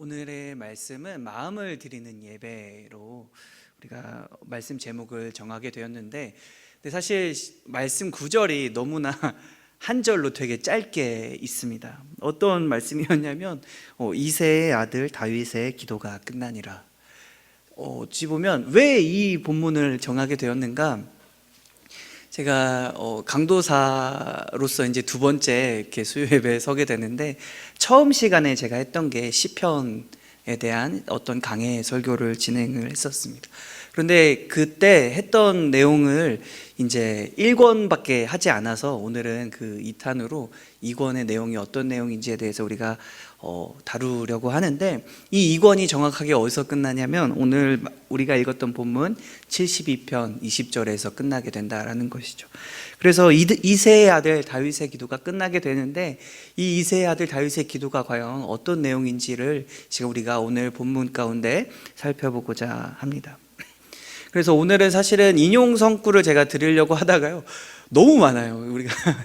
오늘의 말씀은 마음을 드리는 예배로 우리가 말씀 제목을 정하게 되었는데, 근데 사실 말씀 구절이 너무나 한 절로 되게 짧게 있습니다. 어떤 말씀이었냐면 이새의 아들 다윗의 기도가 끝나니라. 어찌 보면 왜 이 본문을 정하게 되었는가? 제가 강도사로서 이제 두 번째 이렇게 수요 예배에 서게 되는데, 처음 시간에 제가 했던 게 시편에 대한 어떤 강해 설교를 진행을 했었습니다. 그런데 그때 했던 내용을 이제 1권밖에 하지 않아서 오늘은 그 2탄으로 2권의 내용이 어떤 내용인지에 대해서 우리가 다루려고 하는데, 이 2권이 정확하게 어디서 끝나냐면 오늘 우리가 읽었던 본문 72편 20절에서 끝나게 된다라는 것이죠. 그래서 이새의 아들 다윗의 기도가 끝나게 되는데, 이 이새의 아들 다윗의 기도가 과연 어떤 내용인지를 지금 우리가 오늘 본문 가운데 살펴보고자 합니다. 그래서 오늘은 사실은 인용 성구를 제가 드리려고 하다가요, 너무 많아요.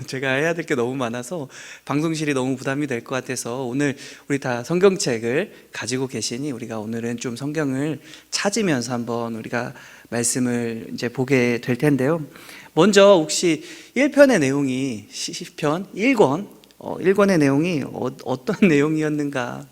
제가 해야 될 게 너무 많아서 방송실이 너무 부담이 될 것 같아서, 오늘 우리 다 성경책을 가지고 계시니 우리가 오늘은 좀 성경을 찾으면서 한번 우리가 말씀을 이제 보게 될 텐데요. 먼저 혹시 1편의 내용이 시편 1권의 내용이 어떤 내용이었는가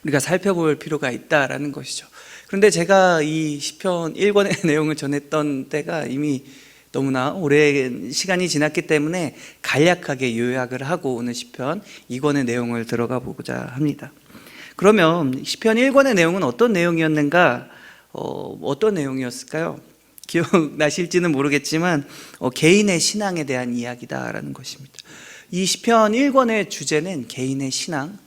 우리가 살펴볼 필요가 있다라는 것이죠. 그런데 제가 이 시편 1권의 내용을 전했던 때가 이미 너무나 오랜 시간이 지났기 때문에 간략하게 요약을 하고 오늘 시편 2권의 내용을 들어가 보고자 합니다. 그러면 시편 1권의 내용은 어떤 내용이었는가? 어떤 내용이었을까요? 기억나실지는 모르겠지만 개인의 신앙에 대한 이야기다라는 것입니다. 이 시편 1권의 주제는 개인의 신앙,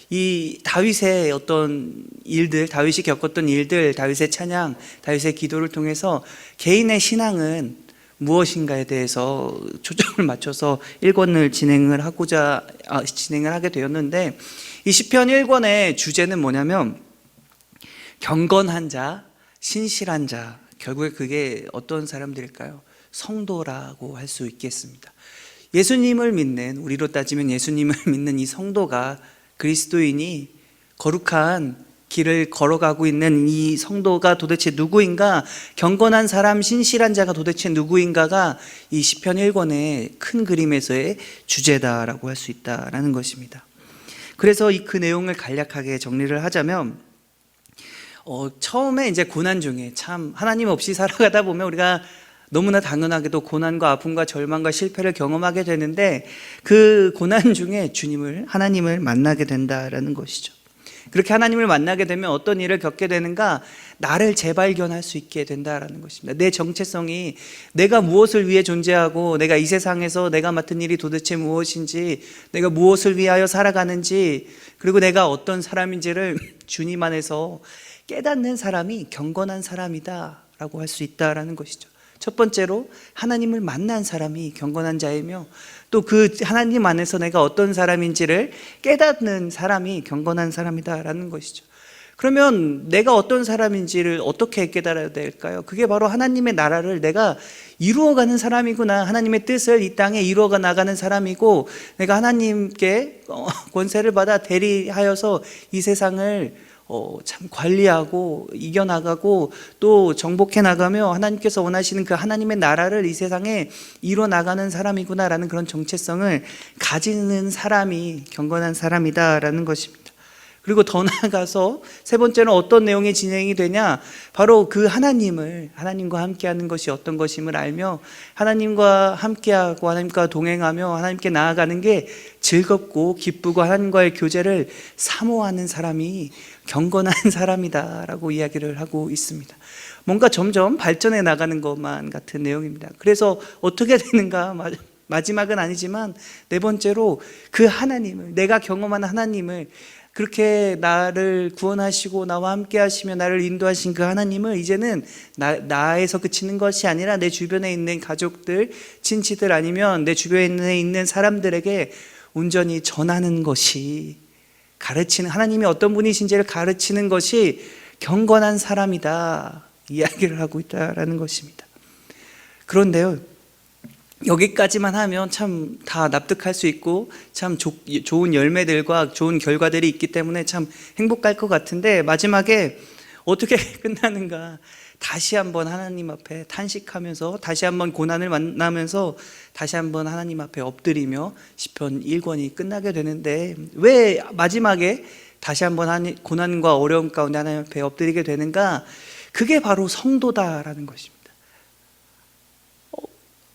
이 다윗의 어떤 일들, 다윗이 겪었던 일들, 다윗의 찬양, 다윗의 기도를 통해서 개인의 신앙은 무엇인가에 대해서 초점을 맞춰서 1권을 진행을 하게 되었는데, 이 시편 1권의 주제는 뭐냐면 경건한 자, 신실한 자, 결국에 그게 어떤 사람들일까요? 성도라고 할 수 있겠습니다. 예수님을 믿는, 우리로 따지면 예수님을 믿는 이 성도가, 그리스도인이 거룩한 길을 걸어가고 있는 이 성도가 도대체 누구인가, 경건한 사람, 신실한 자가 도대체 누구인가가 이 시편 1권의 큰 그림에서의 주제다라고 할 수 있다라는 것입니다. 그래서 그 내용을 간략하게 정리를 하자면, 처음에 이제 고난 중에 참 하나님 없이 살아가다 보면 우리가 너무나 당연하게도 고난과 아픔과 절망과 실패를 경험하게 되는데, 그 고난 중에 하나님을 만나게 된다라는 것이죠. 그렇게 하나님을 만나게 되면 어떤 일을 겪게 되는가? 나를 재발견할 수 있게 된다라는 것입니다. 내 정체성이, 내가 무엇을 위해 존재하고, 내가 이 세상에서 내가 맡은 일이 도대체 무엇인지, 내가 무엇을 위하여 살아가는지, 그리고 내가 어떤 사람인지를 주님 안에서 깨닫는 사람이 경건한 사람이다 라고 할 수 있다라는 것이죠. 첫 번째로 하나님을 만난 사람이 경건한 자이며, 또 그 하나님 안에서 내가 어떤 사람인지를 깨닫는 사람이 경건한 사람이다라는 것이죠. 그러면 내가 어떤 사람인지를 어떻게 깨달아야 될까요? 그게 바로 하나님의 나라를 내가 이루어가는 사람이구나, 하나님의 뜻을 이 땅에 이루어가 나가는 사람이고, 내가 하나님께 권세를 받아 대리하여서 이 세상을 참 관리하고 이겨나가고 또 정복해 나가며 하나님께서 원하시는 그 하나님의 나라를 이 세상에 이뤄나가는 사람이구나라는 그런 정체성을 가지는 사람이 경건한 사람이다라는 것입니다. 그리고 더 나아가서 세 번째는 어떤 내용이 진행이 되냐? 바로 그 하나님과 함께하는 것이 어떤 것임을 알며, 하나님과 함께하고 하나님과 동행하며 하나님께 나아가는 게 즐겁고 기쁘고 하나님과의 교제를 사모하는 사람이 경건한 사람이다라고 이야기를 하고 있습니다. 뭔가 점점 발전해 나가는 것만 같은 내용입니다. 그래서 어떻게 되는가? 마지막은 아니지만 네 번째로 그 하나님을, 내가 경험한 하나님을, 그렇게 나를 구원하시고 나와 함께 하시며 나를 인도하신 그 하나님을 이제는 나에서 그치는 것이 아니라 내 주변에 있는 가족들, 친지들, 아니면 내 주변에 있는 사람들에게 온전히 전하는 것이, 가르치는, 하나님이 어떤 분이신지를 가르치는 것이 경건한 사람이다 이야기를 하고 있다라는 것입니다. 그런데요, 여기까지만 하면 참 다 납득할 수 있고 참 좋은 열매들과 좋은 결과들이 있기 때문에 참 행복할 것 같은데, 마지막에 어떻게 끝나는가? 다시 한번 하나님 앞에 탄식하면서, 다시 한번 고난을 만나면서, 다시 한번 하나님 앞에 엎드리며 시편 1권이 끝나게 되는데, 왜 마지막에 다시 한번 고난과 어려움 가운데 하나님 앞에 엎드리게 되는가? 그게 바로 성도다라는 것입니다.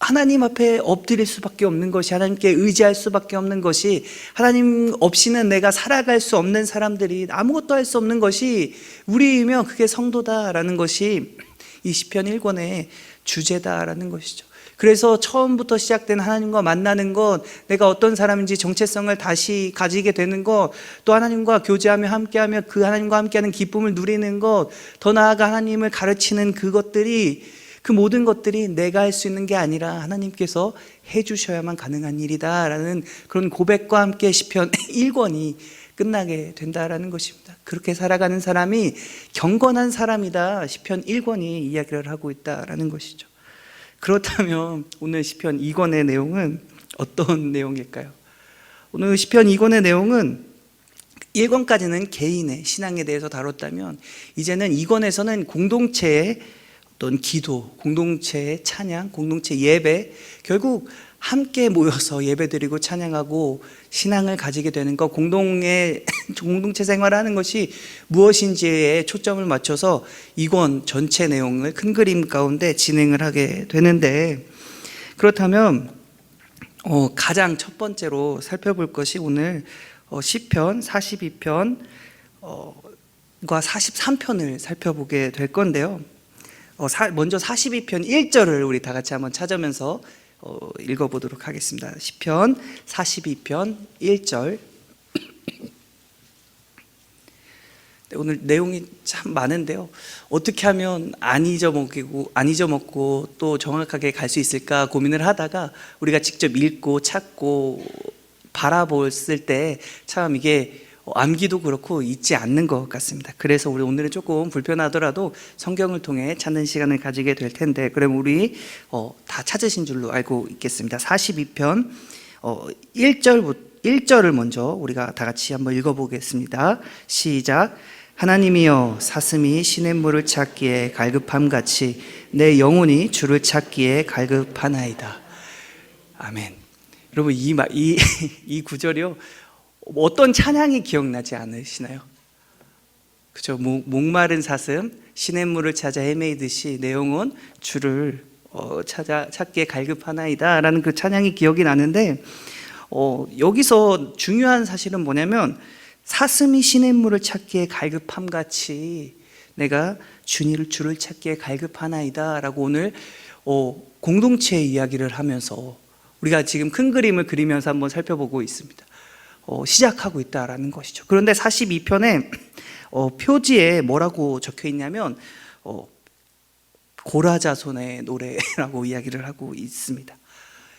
하나님 앞에 엎드릴 수밖에 없는 것이, 하나님께 의지할 수밖에 없는 것이, 하나님 없이는 내가 살아갈 수 없는 사람들이, 아무것도 할 수 없는 것이 우리이며 그게 성도다라는 것이 이 시편 1권의 주제다라는 것이죠. 그래서 처음부터 시작된 하나님과 만나는 것, 내가 어떤 사람인지 정체성을 다시 가지게 되는 것, 또 하나님과 교제하며 함께하며 그 하나님과 함께하는 기쁨을 누리는 것, 더 나아가 하나님을 가르치는 그것들이, 그 모든 것들이 내가 할 수 있는 게 아니라 하나님께서 해주셔야만 가능한 일이다라는 그런 고백과 함께 시편 1권이 끝나게 된다라는 것입니다. 그렇게 살아가는 사람이 경건한 사람이다, 시편 1권이 이야기를 하고 있다라는 것이죠. 그렇다면 오늘 시편 2권의 내용은 어떤 내용일까요? 오늘 시편 2권의 내용은 1권까지는 개인의 신앙에 대해서 다뤘다면, 이제는 2권에서는 공동체의 어떤 기도, 공동체의 찬양, 공동체 예배, 결국 함께 모여서 예배드리고 찬양하고 신앙을 가지게 되는 것, 공동체 생활하는 것이 무엇인지에 초점을 맞춰서 2권 전체 내용을 큰 그림 가운데 진행을 하게 되는데, 그렇다면 가장 첫 번째로 살펴볼 것이 오늘 시편 42편과 43편을 살펴보게 될 건데요. 먼저 42편 1절을 우리 다 같이 한번 찾으면서 읽어보도록 하겠습니다. 시편 42편 1절. 오늘 내용이 참 많은데요, 어떻게 하면 안 잊어먹고 또 정확하게 갈 수 있을까 고민을 하다가 우리가 직접 읽고 찾고 바라봤을 때 참 이게 암기도 그렇고 잊지 않는 것 같습니다. 그래서 우리 오늘은 조금 불편하더라도 성경을 통해 찾는 시간을 가지게 될 텐데, 그럼 우리 다 찾으신 줄로 알고 있겠습니다. 42편 1절을 먼저 우리가 다 같이 한번 읽어보겠습니다. 시작. 하나님이여, 사슴이 시냇물을 찾기에 갈급함같이 내 영혼이 주를 찾기에 갈급하나이다. 아멘. 여러분, 이 구절이요, 어떤 찬양이 기억나지 않으시나요? 그죠? 목마른 사슴 시냇물을 찾아 헤매이듯이 내 영혼 주를 찾기에 갈급하나이다 라는 그 찬양이 기억이 나는데, 여기서 중요한 사실은 뭐냐면, 사슴이 시냇물을 찾기에 갈급함같이 내가 주를 찾기에 갈급하나이다 라고 오늘 공동체의 이야기를 하면서 우리가 지금 큰 그림을 그리면서 한번 살펴보고 있습니다. 시작하고 있다라는 것이죠. 그런데 42편에 표지에 뭐라고 적혀 있냐면 고라자손의 노래라고 이야기를 하고 있습니다.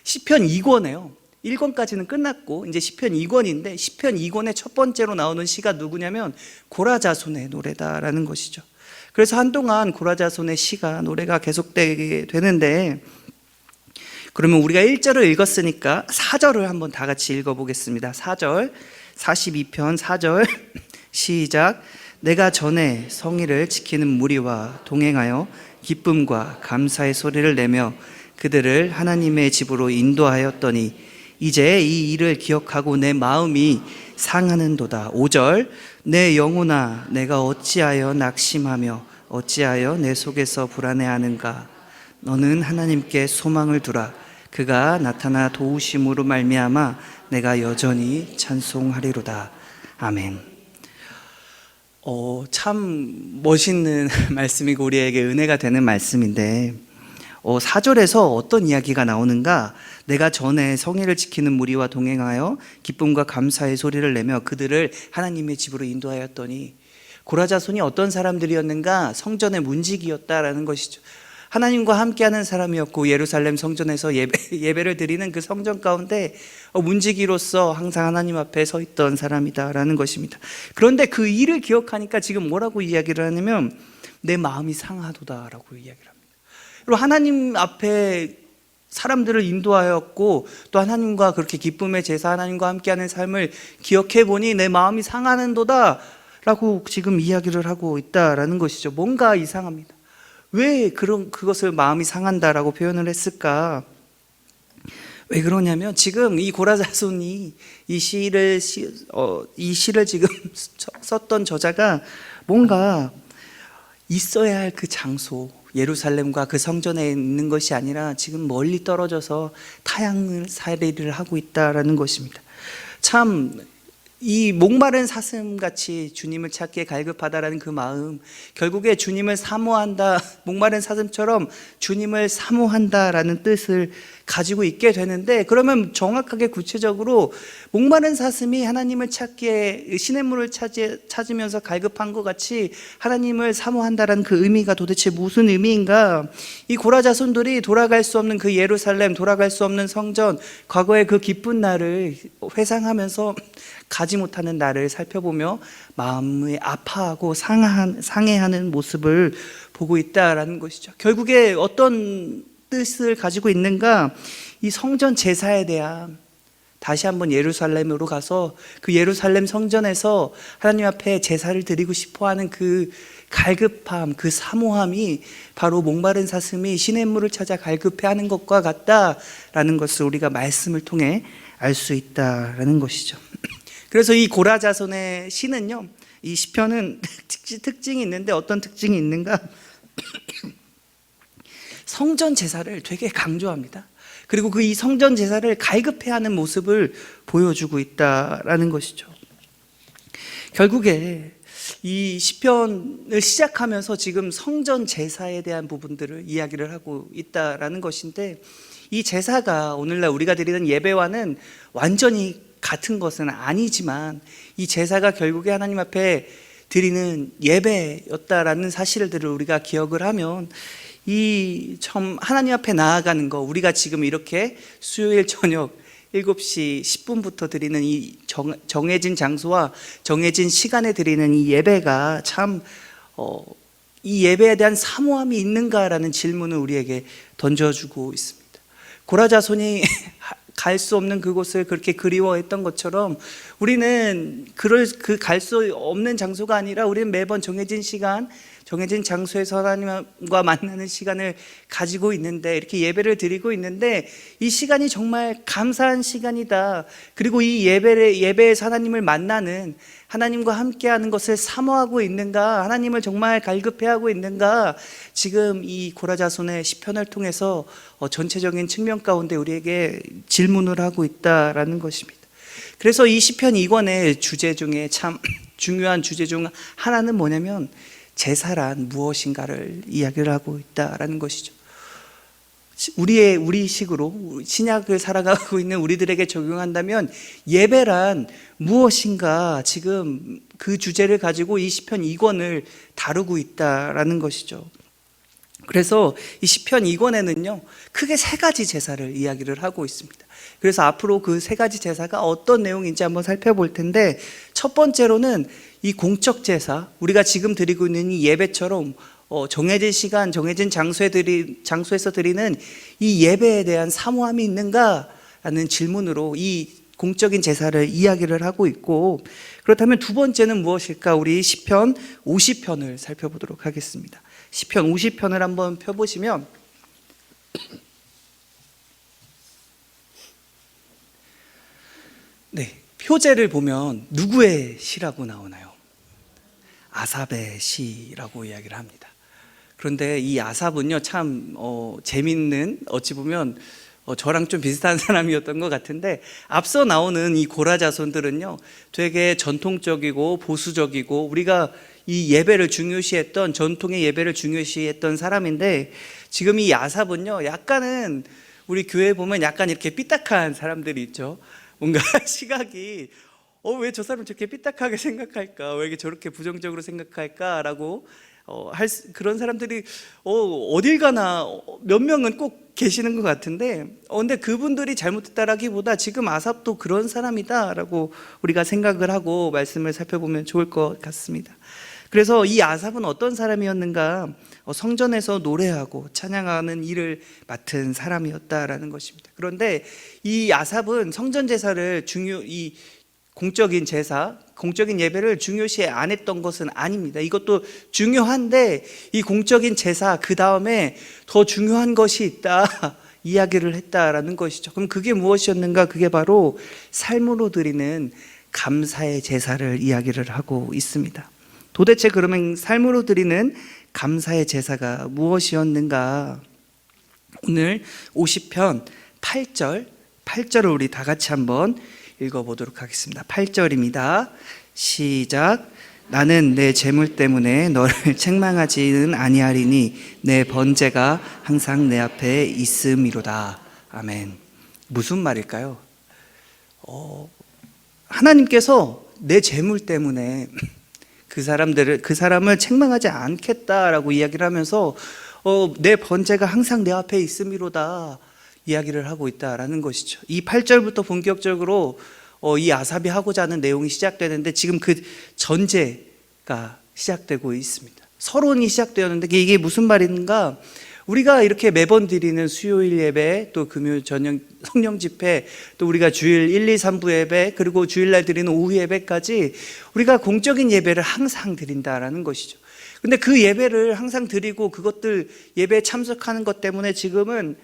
시편 2권에요. 1권까지는 끝났고 이제 시편 2권인데, 시편 2권의 첫 번째로 나오는 시가 누구냐면 고라자손의 노래다라는 것이죠. 그래서 한동안 고라자손의 시가, 노래가 계속되게 되는데, 그러면 우리가 1절을 읽었으니까 4절을 한번 다 같이 읽어보겠습니다. 4절, 42편 4절 시작. 내가 전에 성의를 지키는 무리와 동행하여 기쁨과 감사의 소리를 내며 그들을 하나님의 집으로 인도하였더니 이제 이 일을 기억하고 내 마음이 상하는도다. 5절. 내 영혼아, 내가 어찌하여 낙심하며 어찌하여 내 속에서 불안해하는가. 너는 하나님께 소망을 두라. 그가 나타나 도우심으로 말미암아 내가 여전히 찬송하리로다. 아멘. 참 멋있는 말씀이고 우리에게 은혜가 되는 말씀인데, 4절에서 어떤 이야기가 나오는가? 내가 전에 성의를 지키는 무리와 동행하여 기쁨과 감사의 소리를 내며 그들을 하나님의 집으로 인도하였더니, 고라자손이 어떤 사람들이었는가? 성전의 문지기였다라는 것이죠. 하나님과 함께하는 사람이었고 예루살렘 성전에서 예배를 드리는 그 성전 가운데 문지기로서 항상 하나님 앞에 서 있던 사람이다라는 것입니다. 그런데 그 일을 기억하니까 지금 뭐라고 이야기를 하냐면 내 마음이 상하도다라고 이야기를 합니다. 그리고 하나님 앞에 사람들을 인도하였고 또 하나님과 그렇게 기쁨의 제사 하나님과 함께하는 삶을 기억해 보니 내 마음이 상하는도다 라고 지금 이야기를 하고 있다라는 것이죠. 뭔가 이상합니다. 왜 그것을 마음이 상한다라고 표현을 했을까? 왜 그러냐면 지금 이 고라자손이 이 시를 지금 썼던 저자가 뭔가 있어야 할 그 장소 예루살렘과 그 성전에 있는 것이 아니라 지금 멀리 떨어져서 타향살이를 하고 있다라는 것입니다. 참 이 목마른 사슴같이 주님을 찾기에 갈급하다라는 그 마음, 결국에 주님을 사모한다, 목마른 사슴처럼 주님을 사모한다라는 뜻을 가지고 있게 되는데, 그러면 정확하게 구체적으로 목마른 사슴이 하나님을 찾기에 시냇물을 찾으면서 갈급한 것 같이 하나님을 사모한다라는 그 의미가 도대체 무슨 의미인가? 이 고라 자손들이 돌아갈 수 없는 그 예루살렘, 돌아갈 수 없는 성전, 과거의 그 기쁜 날을 회상하면서 가지 못하는 나를 살펴보며 마음이 아파하고 상해하는 모습을 보고 있다라는 것이죠. 결국에 어떤 뜻을 가지고 있는가? 이 성전 제사에 대한, 다시 한번 예루살렘으로 가서 그 예루살렘 성전에서 하나님 앞에 제사를 드리고 싶어하는 그 갈급함, 그 사모함이 바로 목마른 사슴이 시냇물을 찾아 갈급해하는 것과 같다라는 것을 우리가 말씀을 통해 알 수 있다라는 것이죠. 그래서 이 고라 자손의 시는요, 이 시편은 특징이 있는데 어떤 특징이 있는가? 성전 제사를 되게 강조합니다. 그리고 그 이 성전 제사를 갈급해하는 모습을 보여주고 있다라는 것이죠. 결국에 이 시편을 시작하면서 지금 성전 제사에 대한 부분들을 이야기를 하고 있다라는 것인데, 이 제사가 오늘날 우리가 드리는 예배와는 완전히 같은 것은 아니지만 이 제사가 결국에 하나님 앞에 드리는 예배였다라는 사실들을 우리가 기억을 하면 이 참 하나님 앞에 나아가는 거, 우리가 지금 이렇게 수요일 저녁 7시 10분부터 드리는 이 정해진 장소와 정해진 시간에 드리는 이 예배가 참 이 예배에 대한 사모함이 있는가라는 질문을 우리에게 던져주고 있습니다. 고라 자손이 갈 수 없는 그곳을 그렇게 그리워했던 것처럼 우리는 갈 수 없는 장소가 아니라 우리는 매번 정해진 시간, 정해진 장소에서 하나님과 만나는 시간을 가지고 있는데, 이렇게 예배를 드리고 있는데 이 시간이 정말 감사한 시간이다. 그리고 이 예배에서 하나님을 만나는, 하나님과 함께하는 것을 사모하고 있는가, 하나님을 정말 갈급해하고 있는가, 지금 이 고라 자손의 시편을 통해서 전체적인 측면 가운데 우리에게 질문을 하고 있다라는 것입니다. 그래서 이 시편 2권의 주제 중에 참 중요한 주제 중 하나는 뭐냐면 제사란 무엇인가를 이야기를 하고 있다라는 것이죠. 우리식으로 신약을 살아가고 있는 우리들에게 적용한다면 예배란 무엇인가, 지금 그 주제를 가지고 이 시편 2권을 다루고 있다라는 것이죠. 그래서 이 시편 2권에는요 크게 세 가지 제사를 이야기를 하고 있습니다. 그래서 앞으로 그 세 가지 제사가 어떤 내용인지 한번 살펴볼 텐데, 첫 번째로는 이 공적 제사, 우리가 지금 드리고 있는 이 예배처럼 정해진 시간, 정해진 장소에서 드리는 이 예배에 대한 사모함이 있는가라는 질문으로 이 공적인 제사를 이야기를 하고 있고, 그렇다면 두 번째는 무엇일까? 우리 시편 50편을 살펴보도록 하겠습니다. 시편 50편을 한번 펴보시면 표제를 보면 누구의 시라고 나오나요? 아삽의 시라고 이야기를 합니다. 그런데 이 아삽은요 참 재밌는, 어찌 보면 저랑 좀 비슷한 사람이었던 것 같은데, 앞서 나오는 이 고라 자손들은요 되게 전통적이고 보수적이고 우리가 이 예배를 중요시했던, 전통의 예배를 중요시했던 사람인데, 지금 이 아삽은요 약간은 우리 교회에 보면 약간 이렇게 삐딱한 사람들이 있죠. 뭔가 시각이 왜 저 사람 저렇게 삐딱하게 생각할까, 왜 저렇게 부정적으로 생각할까라고 그런 사람들이 어딜 가나 몇 명은 꼭 계시는 것 같은데, 근데 그분들이 잘못했다라기보다 지금 아삽도 그런 사람이다라고 우리가 생각을 하고 말씀을 살펴보면 좋을 것 같습니다. 그래서 이 아삽은 어떤 사람이었는가? 성전에서 노래하고 찬양하는 일을 맡은 사람이었다라는 것입니다. 그런데 이 아삽은 성전 제사를 이 공적인 제사, 공적인 예배를 중요시 안 했던 것은 아닙니다. 이것도 중요한데 이 공적인 제사 그 다음에 더 중요한 것이 있다 이야기를 했다라는 것이죠. 그럼 그게 무엇이었는가? 그게 바로 삶으로 드리는 감사의 제사를 이야기를 하고 있습니다. 도대체 그러면 삶으로 드리는 감사의 제사가 무엇이었는가? 오늘 50편 8절을 우리 다 같이 한번 읽어보도록 하겠습니다. 8절입니다. 시작. 나는 내 재물 때문에 너를 책망하지는 아니하리니 내 번제가 항상 내 앞에 있음이로다. 아멘. 무슨 말일까요? 하나님께서 내 재물 때문에 그 사람을 책망하지 않겠다라고 이야기를 하면서 내 번제가 항상 내 앞에 있음이로다 이야기를 하고 있다라는 것이죠. 이 8절부터 본격적으로 이 아삽이 하고자 하는 내용이 시작되는데 지금 그 전제가 시작되고 있습니다. 서론이 시작되었는데 이게 무슨 말인가? 우리가 이렇게 매번 드리는 수요일 예배, 또 금요일 저녁 성령 집회, 또 우리가 주일 1, 2, 3부 예배, 그리고 주일날 드리는 오후 예배까지 우리가 공적인 예배를 항상 드린다라는 것이죠. 근데 그 예배를 항상 드리고 그것들 예배에 참석하는 것 때문에 지금은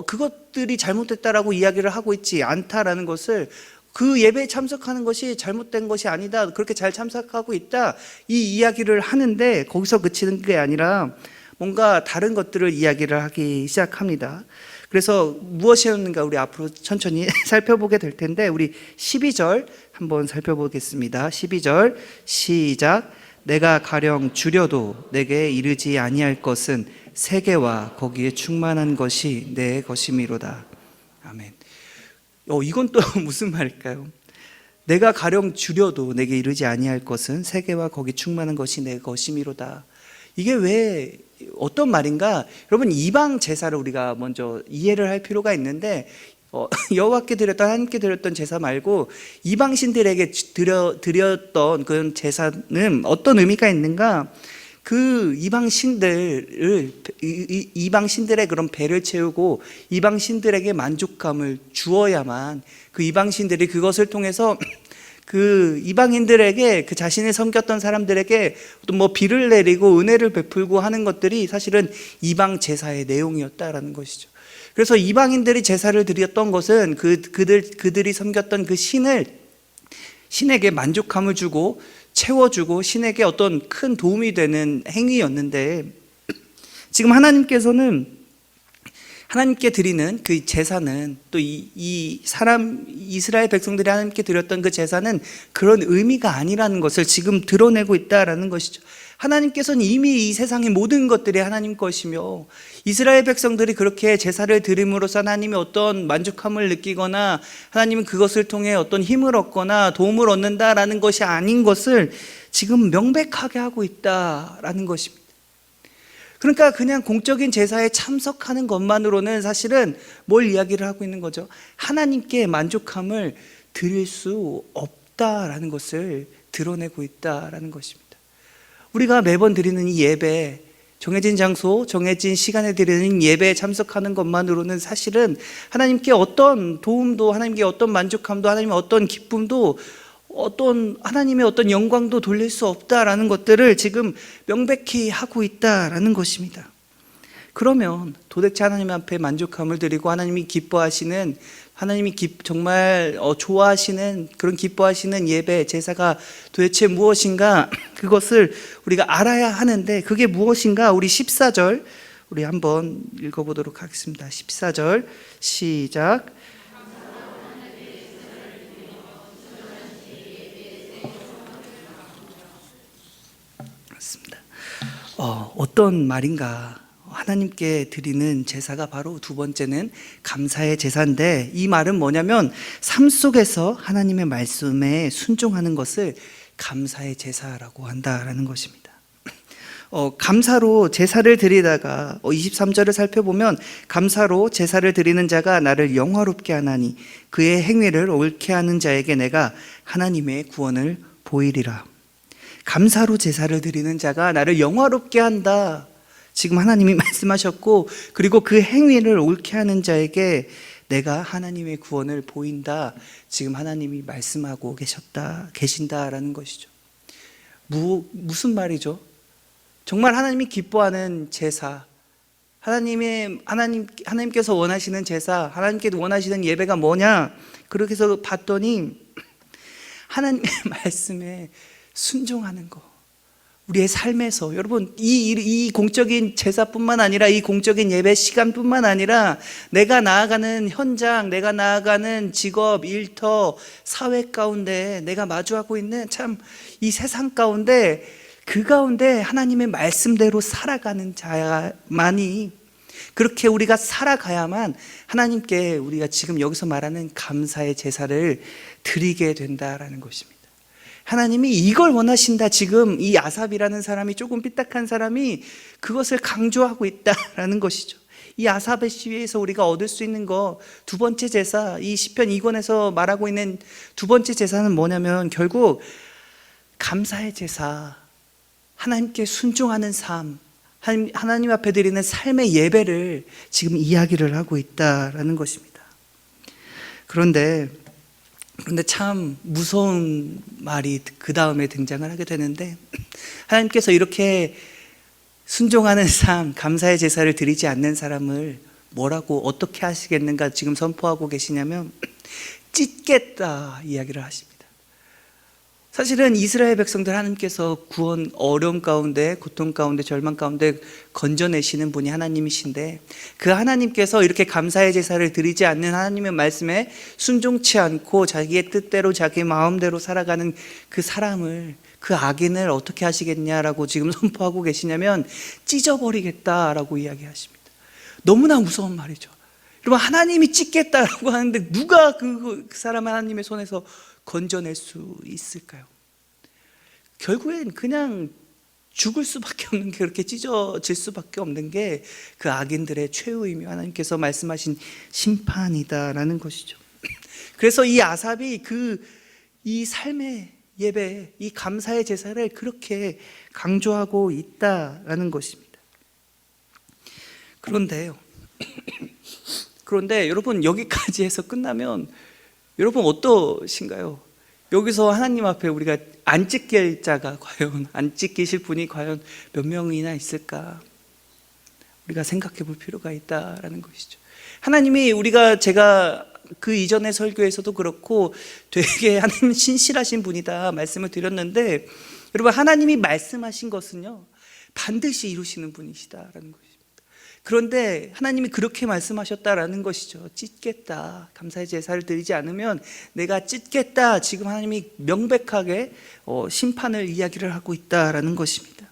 그것들이 잘못됐다라고 이야기를 하고 있지 않다라는 것을, 그 예배에 참석하는 것이 잘못된 것이 아니다, 그렇게 잘 참석하고 있다, 이 이야기를 하는데 거기서 그치는 게 아니라 뭔가 다른 것들을 이야기를 하기 시작합니다. 그래서 무엇이었는가 우리 앞으로 천천히 살펴보게 될 텐데 우리 12절 한번 살펴보겠습니다. 12절 시작. 내가 가령 줄여도 내게 이르지 아니할 것은 세계와 거기에 충만한 것이 내 것임이로다. 아멘. 이건 또 무슨 말일까요? 내가 가령 줄여도 내게 이르지 아니할 것은 세계와 거기 충만한 것이 내 것임이로다. 이게 왜 어떤 말인가? 여러분, 이방 제사를 우리가 먼저 이해를 할 필요가 있는데 여호와께 드렸던, 하나님께 드렸던 제사 말고 이방 신들에게 드렸던 그런 제사는 어떤 의미가 있는가? 그 이방 신들의 그런 배를 채우고 이방 신들에게 만족감을 주어야만 그 이방 신들이 그것을 통해서 그 이방인들에게, 그 자신을 섬겼던 사람들에게 또 뭐 비를 내리고 은혜를 베풀고 하는 것들이 사실은 이방 제사의 내용이었다라는 것이죠. 그래서 이방인들이 제사를 드렸던 것은 그들이 섬겼던 그 신에게 만족감을 주고 채워주고 신에게 어떤 큰 도움이 되는 행위였는데, 지금 하나님께서는 하나님께 드리는 그 제사는, 또 이스라엘 백성들이 하나님께 드렸던 그 제사는 그런 의미가 아니라는 것을 지금 드러내고 있다라는 것이죠. 하나님께서는 이미 이 세상의 모든 것들이 하나님 것이며, 이스라엘 백성들이 그렇게 제사를 드림으로써 하나님이 어떤 만족함을 느끼거나 하나님은 그것을 통해 어떤 힘을 얻거나 도움을 얻는다라는 것이 아닌 것을 지금 명백하게 하고 있다라는 것입니다. 그러니까 그냥 공적인 제사에 참석하는 것만으로는 사실은 뭘 이야기를 하고 있는 거죠? 하나님께 만족함을 드릴 수 없다라는 것을 드러내고 있다라는 것입니다. 우리가 매번 드리는 이 예배, 정해진 장소, 정해진 시간에 드리는 예배에 참석하는 것만으로는 사실은 하나님께 어떤 도움도, 하나님께 어떤 만족함도, 하나님의 어떤 기쁨도, 하나님의 어떤 영광도 돌릴 수 없다라는 것들을 지금 명백히 하고 있다라는 것입니다. 그러면 도대체 하나님 앞에 만족함을 드리고 하나님이 기뻐하시는, 하나님이 정말 좋아하시는, 그런 기뻐하시는 예배, 제사가 도대체 무엇인가? 그것을 우리가 알아야 하는데 그게 무엇인가? 우리 14절 우리 한번 읽어보도록 하겠습니다. 14절 시작. 어떤 말인가? 하나님께 드리는 제사가 바로 두 번째는 감사의 제사인데, 이 말은 뭐냐면 삶 속에서 하나님의 말씀에 순종하는 것을 감사의 제사라고 한다라는 것입니다. 감사로 제사를 드리다가 23절을 살펴보면, 감사로 제사를 드리는 자가 나를 영화롭게 하나니 그의 행위를 옳게 하는 자에게 내가 하나님의 구원을 보이리라. 감사로 제사를 드리는 자가 나를 영화롭게 한다. 지금 하나님이 말씀하셨고, 그리고 그 행위를 옳게 하는 자에게 내가 하나님의 구원을 보인다. 지금 하나님이 말씀하고 계신다라는 것이죠. 무슨 말이죠? 정말 하나님이 기뻐하는 제사, 하나님께서 원하시는 제사, 하나님께서 원하시는 예배가 뭐냐? 그렇게 해서 봤더니 하나님의 말씀에 순종하는 거. 우리의 삶에서, 여러분, 이 공적인 제사뿐만 아니라, 이 공적인 예배 시간뿐만 아니라, 내가 나아가는 현장, 내가 나아가는 직업, 일터, 사회 가운데 내가 마주하고 있는 참 이 세상 가운데, 그 가운데 하나님의 말씀대로 살아가는 자만이, 그렇게 우리가 살아가야만 하나님께 우리가 지금 여기서 말하는 감사의 제사를 드리게 된다라는 것입니다. 하나님이 이걸 원하신다. 지금 이 아삽이라는 사람이, 조금 삐딱한 사람이 그것을 강조하고 있다라는 것이죠. 이 아삽의 시위에서 우리가 얻을 수 있는 거, 두 번째 제사, 이 시편 2권에서 말하고 있는 두 번째 제사는 뭐냐면 결국 감사의 제사, 하나님께 순종하는 삶, 하나님 앞에 드리는 삶의 예배를 지금 이야기를 하고 있다라는 것입니다. 그런데 참 무서운 말이 그 다음에 등장을 하게 되는데, 하나님께서 이렇게 순종하는 삶, 감사의 제사를 드리지 않는 사람을 뭐라고 어떻게 하시겠는가 지금 선포하고 계시냐면 찢겠다 이야기를 하십니다. 사실은 이스라엘 백성들 하나님께서 구원, 어려움 가운데, 고통 가운데, 절망 가운데 건져내시는 분이 하나님이신데, 그 하나님께서 이렇게 감사의 제사를 드리지 않는 하나님의 말씀에 순종치 않고 자기의 뜻대로 자기 마음대로 살아가는 그 사람을, 그 악인을 어떻게 하시겠냐라고 지금 선포하고 계시냐면 찢어버리겠다라고 이야기하십니다. 너무나 무서운 말이죠. 여러분, 하나님이 찢겠다라고 하는데 누가 그 사람 하나님의 손에서 건져낼 수 있을까요? 결국엔 그냥 죽을 수밖에 없는 게, 그렇게 찢어질 수밖에 없는 게 그 악인들의 최후이며 하나님께서 말씀하신 심판이다라는 것이죠. 그래서 이 아삽이 이 삶의 예배, 이 감사의 제사를 그렇게 강조하고 있다라는 것입니다. 그런데 여러분, 여기까지 해서 끝나면 여러분 어떠신가요? 여기서 하나님 앞에 우리가 안 찢길 자가 과연, 안 찢기실 분이 과연 몇 명이나 있을까? 우리가 생각해 볼 필요가 있다라는 것이죠. 하나님이, 제가 그 이전의 설교에서도 그렇고 되게 하나님 신실하신 분이다 말씀을 드렸는데, 여러분, 하나님이 말씀하신 것은요 반드시 이루시는 분이시다라는 것입니다. 그런데 하나님이 그렇게 말씀하셨다라는 것이죠. 찢겠다, 감사의 제사를 드리지 않으면 내가 찢겠다. 지금 하나님이 명백하게 심판을 이야기를 하고 있다라는 것입니다.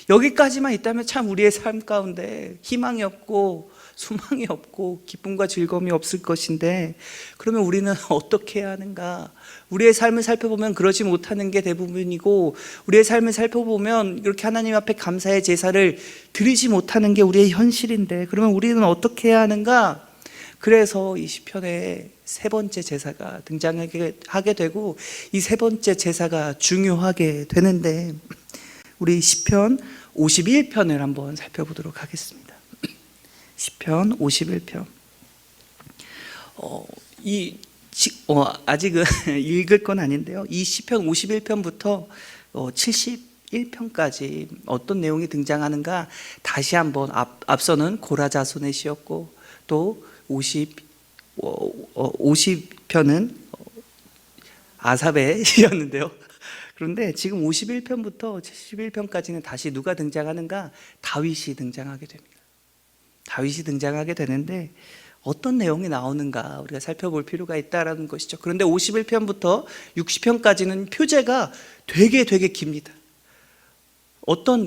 여기까지만 있다면 참 우리의 삶 가운데 희망이 없고 소망이 없고 기쁨과 즐거움이 없을 것인데, 그러면 우리는 어떻게 해야 하는가? 우리의 삶을 살펴보면 그러지 못하는 게 대부분이고, 우리의 삶을 살펴보면 이렇게 하나님 앞에 감사의 제사를 드리지 못하는 게 우리의 현실인데, 그러면 우리는 어떻게 해야 하는가? 그래서 이 시편에 세 번째 제사가 등장하게 되고, 이 세 번째 제사가 중요하게 되는데, 우리 시편 51편을 한번 살펴보도록 하겠습니다. 시편 51편. 아직은 읽을 건 아닌데요. 이 시편 51편부터 71편까지 어떤 내용이 등장하는가 다시 한번, 앞서는 고라 자손의 시였고, 또 50편은 아삽의 시였는데요. 그런데 지금 51편부터 71편까지는 다시 누가 등장하는가? 다윗이 등장하게 됩니다. 다윗이 등장하게 되는데 어떤 내용이 나오는가 우리가 살펴볼 필요가 있다는 것이죠. 그런데 51편부터 60편까지는 표제가 되게 깁니다.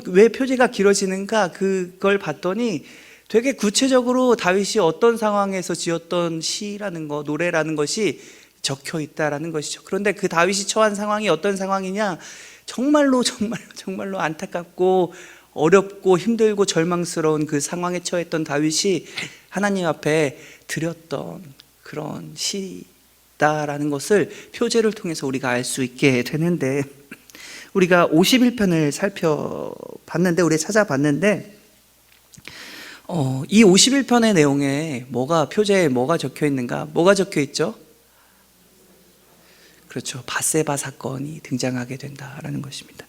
왜 표제가 길어지는가, 그걸 봤더니 되게 구체적으로 다윗이 어떤 상황에서 지었던 시라는 거, 노래라는 것이 적혀 있다라는 것이죠. 그런데 그 다윗이 처한 상황이 어떤 상황이냐, 정말로 안타깝고 어렵고 힘들고 절망스러운 그 상황에 처했던 다윗이 하나님 앞에 드렸던 그런 시다라는 것을 표제를 통해서 우리가 알 수 있게 되는데, 우리가 51편을 살펴봤는데, 우리 찾아봤는데, 이 51편의 내용에 표제에 뭐가 적혀 있는가? 뭐가 적혀 있죠? 그렇죠. 밧세바 사건이 등장하게 된다라는 것입니다.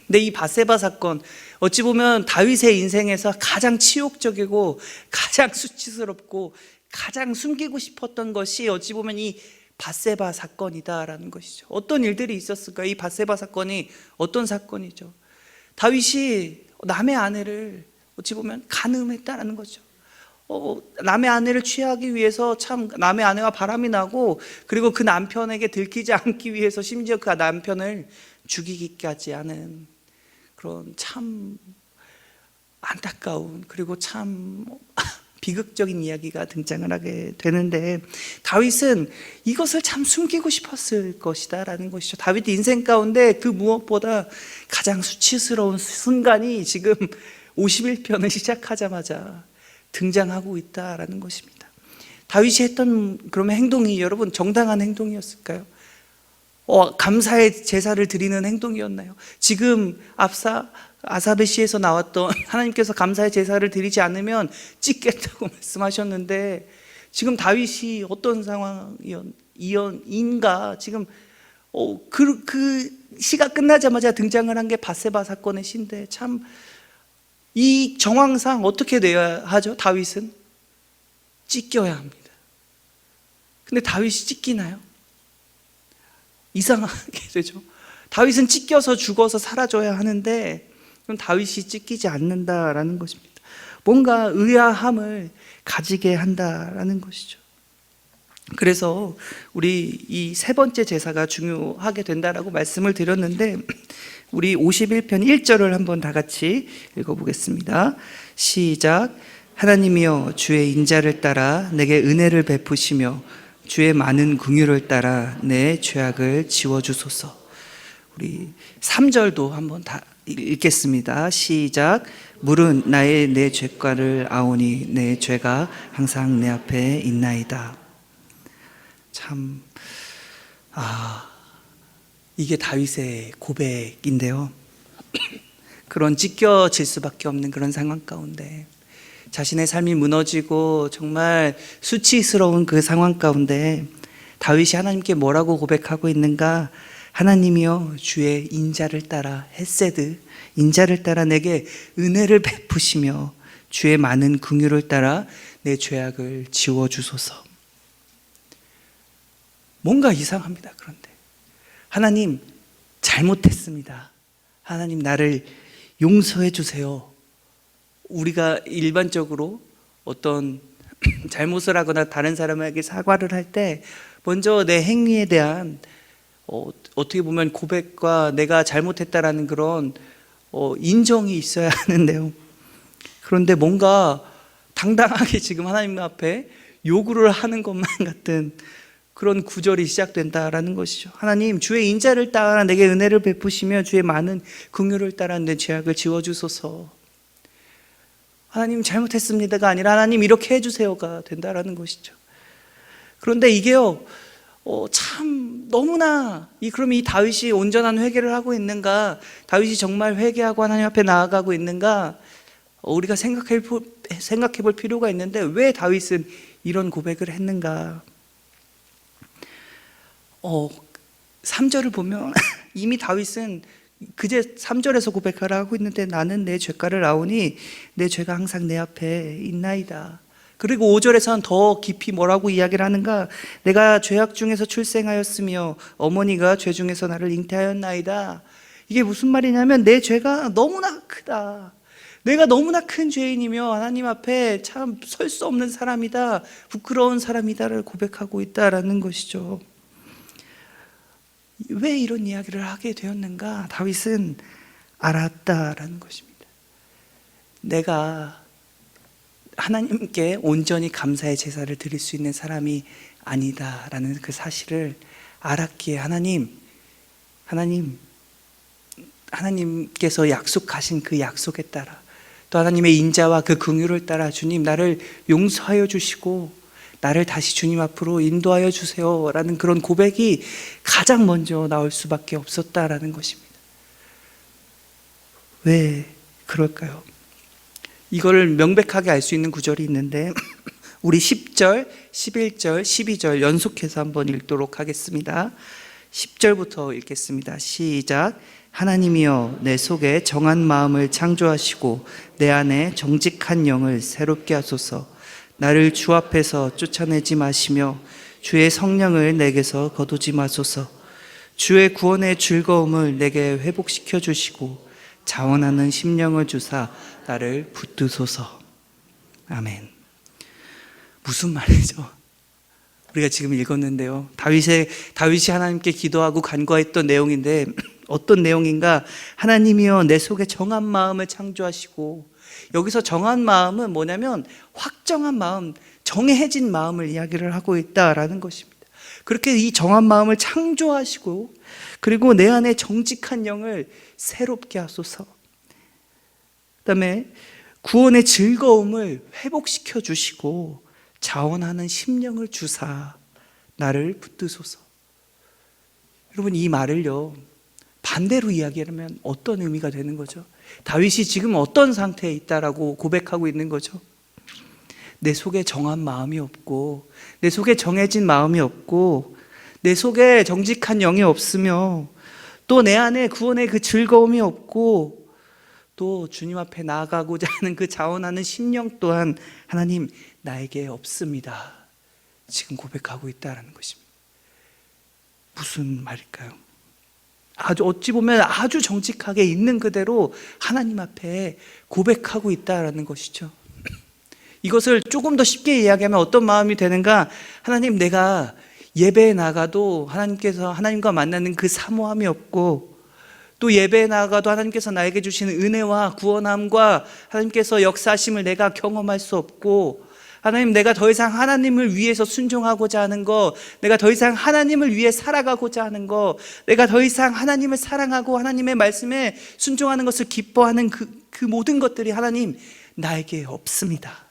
근데 이 밧세바 사건, 어찌 보면 다윗의 인생에서 가장 치욕적이고 가장 수치스럽고 가장 숨기고 싶었던 것이 어찌 보면 이 밧세바 사건이다라는 것이죠. 어떤 일들이 있었을까요? 이 밧세바 사건이 어떤 사건이죠? 다윗이 남의 아내를 어찌 보면 간음했다라는 거죠. 남의 아내를 취하기 위해서 참 남의 아내와 바람이 나고, 그리고 그 남편에게 들키지 않기 위해서 심지어 그 남편을 죽이기까지 하는 그런 참 안타까운, 그리고 참 비극적인 이야기가 등장을 하게 되는데, 다윗은 이것을 참 숨기고 싶었을 것이다 라는 것이죠. 다윗 인생 가운데 그 무엇보다 가장 수치스러운 순간이 지금 51편을 시작하자마자 등장하고 있다라는 것입니다. 다윗이 했던 그러면 행동이 여러분 정당한 행동이었을까요? 감사의 제사를 드리는 행동이었나요? 지금 아사베시에서 나왔던 하나님께서 감사의 제사를 드리지 않으면 찢겠다고 말씀하셨는데, 지금 다윗이 어떤 상황인가? 지금 그 시가 끝나자마자 등장을 한 게 밧세바 사건의 시인데, 참 이 정황상 어떻게 돼야 하죠? 다윗은 찢겨야 합니다. 근데 다윗이 찢기나요? 이상하게 되죠. 다윗은 찢겨서 죽어서 사라져야 하는데, 그럼 다윗이 찢기지 않는다라는 것입니다. 뭔가 의아함을 가지게 한다라는 것이죠. 그래서 우리 이 세 번째 제사가 중요하게 된다라고 말씀을 드렸는데, 우리 51편 1절을 한번 다 같이 읽어보겠습니다. 시작. 하나님이여 주의 인자를 따라 내게 은혜를 베푸시며 주의 많은 긍휼을 따라 내 죄악을 지워주소서. 우리 3절도 한번 다 읽겠습니다. 시작. 물은 나의 내 죄가를 아오니 내 죄가 항상 내 앞에 있나이다. 참 이게 다윗의 고백인데요. 그런 찢겨질 수밖에 없는 그런 상황 가운데, 자신의 삶이 무너지고 정말 수치스러운 그 상황 가운데 다윗이 하나님께 뭐라고 고백하고 있는가? 하나님이여 주의 인자를 따라, 헤세드 인자를 따라 내게 은혜를 베푸시며 주의 많은 긍휼을 따라 내 죄악을 지워주소서. 뭔가 이상합니다. 그런데 하나님 잘못했습니다. 하나님 나를 용서해 주세요. 우리가 일반적으로 어떤 잘못을 하거나 다른 사람에게 사과를 할 때 먼저 내 행위에 대한 어떻게 보면 고백과 내가 잘못했다라는 그런 인정이 있어야 하는데요. 그런데 뭔가 당당하게 지금 하나님 앞에 요구를 하는 것만 같은 그런 구절이 시작된다라는 것이죠. 하나님 주의 인자를 따라 내게 은혜를 베푸시며 주의 많은 긍휼을 따라 내 죄악을 지워주소서. 하나님 잘못했습니다가 아니라 하나님 이렇게 해주세요가 된다라는 것이죠. 그런데 이게요 참 너무나 그럼 이 다윗이 온전한 회개를 하고 있는가? 다윗이 정말 회개하고 하나님 앞에 나아가고 있는가? 우리가 생각해 볼 필요가 있는데, 왜 다윗은 이런 고백을 했는가? 3절을 보면 이미 다윗은 그제 3절에서 고백하라 하고 있는데, 나는 내 죄가를 아오니 내 죄가 항상 내 앞에 있나이다. 그리고 5절에서는 더 깊이 뭐라고 이야기를 하는가? 내가 죄악 중에서 출생하였으며 어머니가 죄 중에서 나를 잉태하였나이다. 이게 무슨 말이냐면 내 죄가 너무나 크다. 내가 너무나 큰 죄인이며 하나님 앞에 참 설 수 없는 사람이다, 부끄러운 사람이다를 고백하고 있다라는 것이죠. 왜 이런 이야기를 하게 되었는가? 다윗은 알았다라는 것입니다. 내가 하나님께 온전히 감사의 제사를 드릴 수 있는 사람이 아니다라는 그 사실을 알았기에 하나님께서 약속하신 그 약속에 따라, 또 하나님의 인자와 그 긍휼을 따라 주님 나를 용서하여 주시고 나를 다시 주님 앞으로 인도하여 주세요 라는 그런 고백이 가장 먼저 나올 수밖에 없었다라는 것입니다. 왜 그럴까요? 이거를 명백하게 알 수 있는 구절이 있는데 우리 10절, 11절, 12절 연속해서 한번 읽도록 하겠습니다. 10절부터 읽겠습니다. 시작. 하나님이여 내 속에 정한 마음을 창조하시고 내 안에 정직한 영을 새롭게 하소서. 나를 주 앞에서 쫓아내지 마시며 주의 성령을 내게서 거두지 마소서. 주의 구원의 즐거움을 내게 회복시켜 주시고 자원하는 심령을 주사 나를 붙드소서. 아멘. 무슨 말이죠? 우리가 지금 읽었는데요. 다윗이 하나님께 기도하고 간구했던 내용인데 어떤 내용인가? 하나님이여 내 속에 정한 마음을 창조하시고, 여기서 정한 마음은 뭐냐면 확정한 마음, 정해진 마음을 이야기를 하고 있다라는 것입니다. 그렇게 이 정한 마음을 창조하시고 그리고 내 안에 정직한 영을 새롭게 하소서. 그다음에 구원의 즐거움을 회복시켜 주시고 자원하는 심령을 주사 나를 붙드소서. 여러분, 이 말을요 반대로 이야기하면 어떤 의미가 되는 거죠? 다윗이 지금 어떤 상태에 있다라고 고백하고 있는 거죠? 내 속에 정한 마음이 없고, 내 속에 정해진 마음이 없고, 내 속에 정직한 영이 없으며, 또 내 안에 구원의 그 즐거움이 없고, 또 주님 앞에 나아가고자 하는 그 자원하는 심령 또한 하나님 나에게 없습니다. 지금 고백하고 있다라는 것입니다. 무슨 말일까요? 아주 어찌 보면 아주 정직하게 있는 그대로 하나님 앞에 고백하고 있다라는 것이죠. 이것을 조금 더 쉽게 이야기하면 어떤 마음이 되는가? 하나님, 내가 예배에 나가도 하나님과 만나는 그 사모함이 없고, 또 예배에 나가도 하나님께서 나에게 주시는 은혜와 구원함과 하나님께서 역사하심을 내가 경험할 수 없고, 하나님, 내가 더 이상 하나님을 위해서 순종하고자 하는 거, 내가 더 이상 하나님을 위해 살아가고자 하는 거, 내가 더 이상 하나님을 사랑하고 하나님의 말씀에 순종하는 것을 기뻐하는 그 모든 것들이 하나님 나에게 없습니다.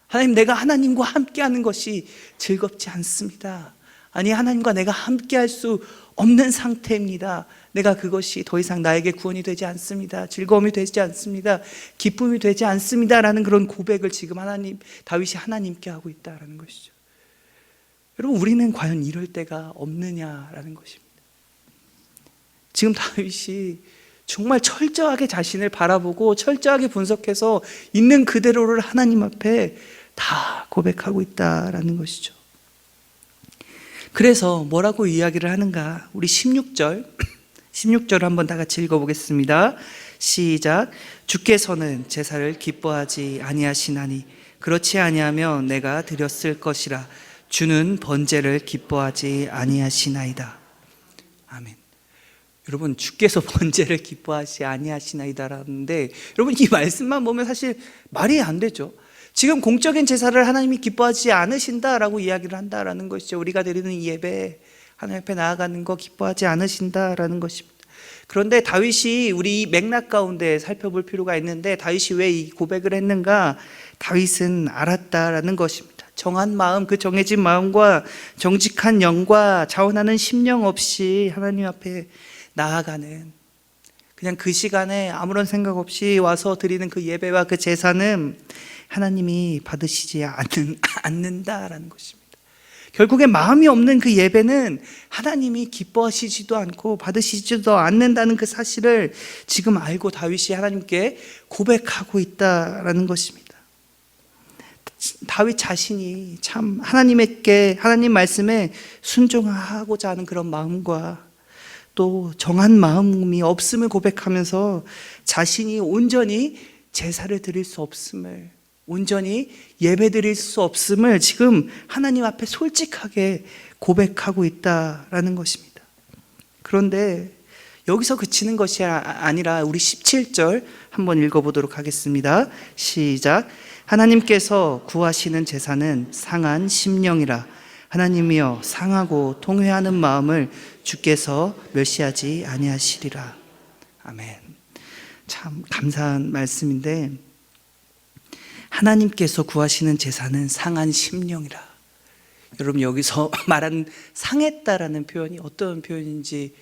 하나님, 내가 하나님과 함께하는 것이 즐겁지 않습니다. 아니, 하나님과 내가 함께할 수 없는 상태입니다. 내가 그것이 더 이상 나에게 구원이 되지 않습니다. 즐거움이 되지 않습니다. 기쁨이 되지 않습니다. 라는 그런 고백을 지금 다윗이 하나님께 하고 있다라는 것이죠. 여러분, 우리는 과연 이럴 때가 없느냐라는 것입니다. 지금 다윗이 정말 철저하게 자신을 바라보고 철저하게 분석해서 있는 그대로를 하나님 앞에 다 고백하고 있다라는 것이죠. 그래서 뭐라고 이야기를 하는가? 우리 16절 한번 다 같이 읽어보겠습니다. 시작. 주께서는 제사를 기뻐하지 아니하시나니 그렇지 아니하면 내가 드렸을 것이라. 주는 번제를 기뻐하지 아니하시나이다. 아멘. 여러분, 주께서 번제를 기뻐하지 아니하시나이다라는데, 여러분, 이 말씀만 보면 사실 말이 안 되죠. 지금 공적인 제사를 하나님이 기뻐하지 않으신다라고 이야기를 한다라는 것이죠. 우리가 드리는 이 예배, 하나님 앞에 나아가는 거 기뻐하지 않으신다라는 것입니다. 그런데 다윗이 우리 맥락 가운데 살펴볼 필요가 있는데, 다윗이 왜 이 고백을 했는가? 다윗은 알았다라는 것입니다. 정한 마음, 그 정해진 마음과 정직한 영과 자원하는 심령 없이 하나님 앞에 나아가는, 그냥 그 시간에 아무런 생각 없이 와서 드리는 그 예배와 그 제사는 하나님이 받으시지 않는다라는 것입니다. 결국에 마음이 없는 그 예배는 하나님이 기뻐하시지도 않고 받으시지도 않는다는 그 사실을 지금 알고 다윗이 하나님께 고백하고 있다라는 것입니다. 다윗 자신이 참 하나님께, 하나님 말씀에 순종하고자 하는 그런 마음과 또 정한 마음이 없음을 고백하면서 자신이 온전히 제사를 드릴 수 없음을, 온전히 예배 드릴 수 없음을 지금 하나님 앞에 솔직하게 고백하고 있다라는 것입니다. 그런데 여기서 그치는 것이 아니라 우리 17절 한번 읽어보도록 하겠습니다. 시작. 하나님께서 구하시는 제사는 상한 심령이라. 하나님이여 상하고 통회하는 마음을 주께서 멸시하지 아니하시리라. 아멘. 참 감사한 말씀인데, 하나님께서 구하시는 제사는 상한 심령이라. 여러분, 여기서 말한 상했다라는 표현이 어떤 표현인지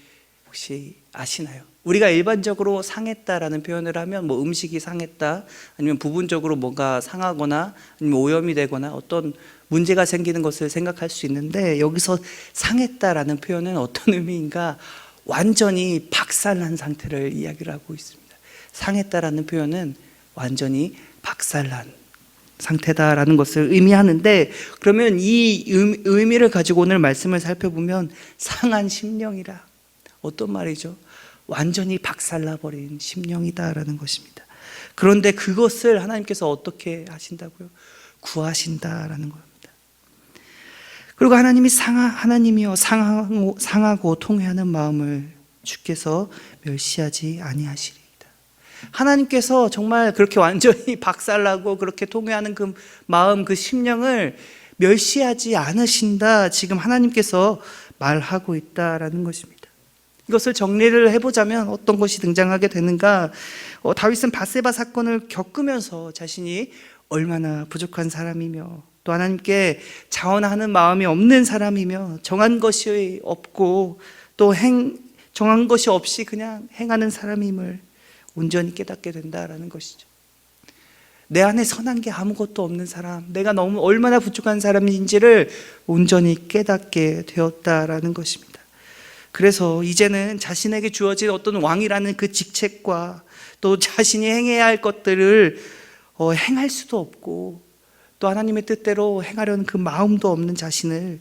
혹시 아시나요? 우리가 일반적으로 상했다라는 표현을 하면 뭐 음식이 상했다, 아니면 부분적으로 뭔가 상하거나 아니면 오염이 되거나 어떤 문제가 생기는 것을 생각할 수 있는데, 여기서 상했다라는 표현은 어떤 의미인가? 완전히 박살난 상태를 이야기를 하고 있습니다. 상했다라는 표현은 완전히 박살난 상태다라는 것을 의미하는데, 그러면 이 의미를 가지고 오늘 말씀을 살펴보면 상한 심령이라, 어떤 말이죠? 완전히 박살나버린 심령이다라는 것입니다. 그런데 그것을 하나님께서 어떻게 하신다고요? 구하신다라는 겁니다. 그리고 하나님이여 상하고 통회하는 마음을 주께서 멸시하지 아니하시리이다. 하나님께서 정말 그렇게 완전히 박살나고 그렇게 통회하는 그 마음, 그 심령을 멸시하지 않으신다, 지금 하나님께서 말하고 있다라는 것입니다. 이것을 정리를 해보자면 어떤 것이 등장하게 되는가? 다윗은 밧세바 사건을 겪으면서 자신이 얼마나 부족한 사람이며, 또 하나님께 자원하는 마음이 없는 사람이며, 정한 것이 없고 또 정한 것이 없이 그냥 행하는 사람임을 온전히 깨닫게 된다라는 것이죠. 내 안에 선한 게 아무것도 없는 사람, 내가 너무 얼마나 부족한 사람인지를 온전히 깨닫게 되었다라는 것입니다. 그래서 이제는 자신에게 주어진 어떤 왕이라는 그 직책과 또 자신이 행해야 할 것들을 행할 수도 없고, 또 하나님의 뜻대로 행하려는 그 마음도 없는 자신을